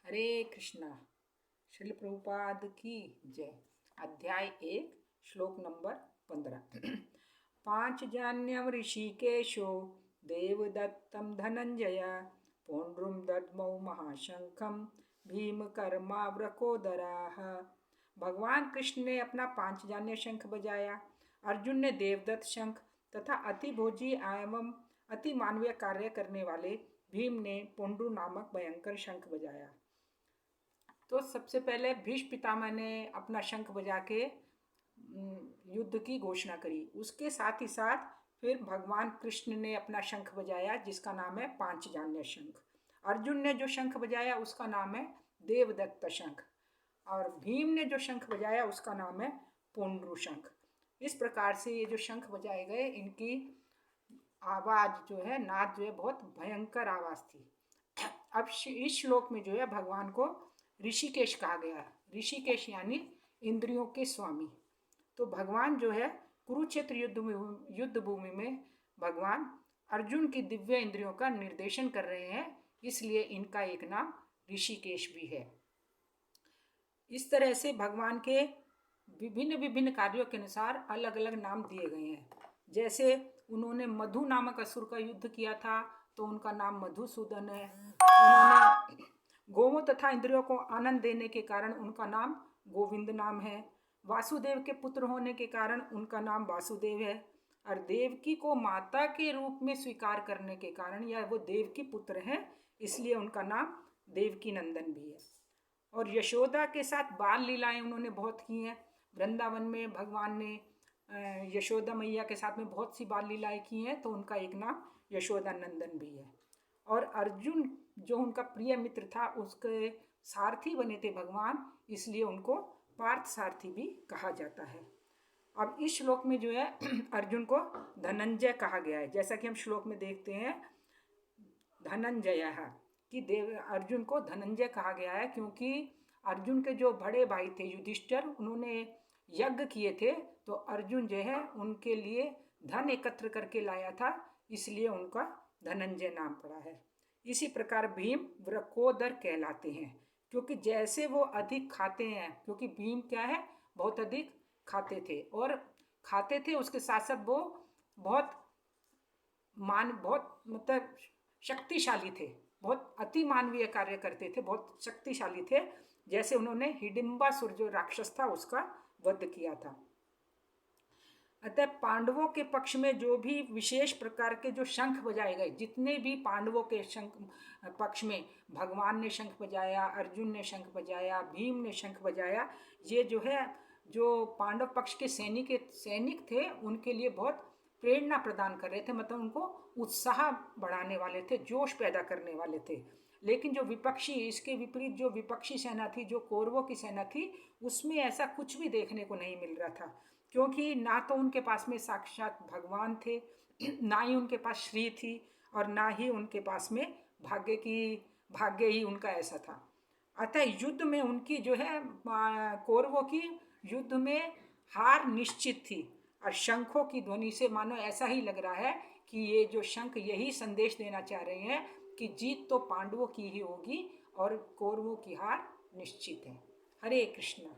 हरे कृष्णा। श्रील प्रभुपाद की जय। अध्याय 1 श्लोक नंबर 15। पांचजन्यम ऋषिकेशो देवदत्तम धनंजय पौंड्रुम दद्मौ महाशंखम भीम कर्मा व्रकोदराः। भगवान कृष्ण ने अपना पांचजन्य शंख बजाया। अर्जुन ने देवदत्त शंख तथा अति भोजी एवं अति मानवीय कार्य करने वाले भीम ने पौंड्रु नामक भयंकर शंख बजाया। तो सबसे पहले भीष्म पितामह ने अपना शंख बजा के युद्ध की घोषणा करी। उसके साथ ही साथ फिर भगवान कृष्ण ने अपना शंख बजाया जिसका नाम है पांचजन्य शंख। अर्जुन ने जो शंख बजाया उसका नाम है देवदत्त शंख और भीम ने जो शंख बजाया उसका नाम है पौंड्रु शंख। इस प्रकार से ये जो शंख बजाए गए इनकी आवाज जो है, नाद जो है, बहुत भयंकर आवाज थी। अब इस श्लोक में जो है भगवान को ऋषिकेश कहा गया। ऋषिकेश यानी इंद्रियों के स्वामी। तो भगवान जो है कुरुक्षेत्र युद्ध भूमि में भगवान अर्जुन की दिव्य इंद्रियों का निर्देशन कर रहे हैं, इसलिए इनका एक नाम ऋषिकेश भी है। इस तरह से भगवान के विभिन्न विभिन्न कार्यों के अनुसार अलग अलग नाम दिए गए हैं। जैसे उन्होंने मधु नामक असुर का युद्ध किया था तो उनका नाम मधुसूदन है। उन्होंने गोवों तथा इंद्रियों को आनंद देने के कारण उनका नाम गोविंद नाम है। वासुदेव के पुत्र होने के कारण उनका नाम वासुदेव है। और देवकी को माता के रूप में स्वीकार करने के कारण या वो देव की पुत्र हैं, इसलिए उनका नाम देवकी नंदन भी है। और यशोदा के साथ बाल लीलाएं उन्होंने बहुत की हैं। वृंदावन में भगवान ने यशोदा मैया के साथ में बहुत सी बाल लीलाएं की हैं, तो उनका एक नाम यशोदा नंदन भी है। और अर्जुन जो उनका प्रिय मित्र था उसके सारथी बने थे भगवान, इसलिए उनको पार्थ सारथी भी कहा जाता है। अब इस श्लोक में जो है अर्जुन को धनंजय कहा गया है। जैसा कि हम श्लोक में देखते हैं धनंजय कि अर्जुन को धनंजय कहा गया है क्योंकि अर्जुन के जो बड़े भाई थे युधिष्ठिर, उन्होंने यज्ञ किए थे, तो अर्जुन जो है उनके लिए धन एकत्र करके लाया था, इसलिए उनका धनंजय नाम पड़ा है। इसी प्रकार भीम व्रकोदर कहलाते हैं क्योंकि जैसे वो अधिक खाते हैं, क्योंकि भीम क्या है बहुत अधिक खाते थे उसके साथ साथ वो बहुत मतलब शक्तिशाली थे, बहुत अति मानवीय कार्य करते थे, बहुत शक्तिशाली थे। जैसे उन्होंने हिडिंबासुर जो राक्षस था उसका वध किया था। अतः पांडवों के पक्ष में जो भी विशेष प्रकार के जो शंख बजाए गए, जितने भी पांडवों के शंख पक्ष में भगवान ने शंख बजाया, अर्जुन ने शंख बजाया, भीम ने शंख बजाया, ये जो है जो पांडव पक्ष के सैनिक थे उनके लिए बहुत प्रेरणा प्रदान कर रहे थे, मतलब उनको उत्साह बढ़ाने वाले थे, जोश पैदा करने वाले थे। लेकिन जो विपक्षी, इसके विपरीत जो विपक्षी सेना थी, जो कौरवों की सेना थी, उसमें ऐसा कुछ भी देखने को नहीं मिल रहा था क्योंकि ना तो उनके पास में साक्षात भगवान थे, ना ही उनके पास श्री थी और ना ही उनके पास में भाग्य ही उनका ऐसा था। अतः युद्ध में उनकी जो है कौरवों की युद्ध में हार निश्चित थी। और शंखों की ध्वनि से मानो ऐसा ही लग रहा है कि ये जो शंख यही संदेश देना चाह रहे हैं कि जीत तो पांडवों की ही होगी और कौरवों की हार निश्चित है। हरे कृष्णा।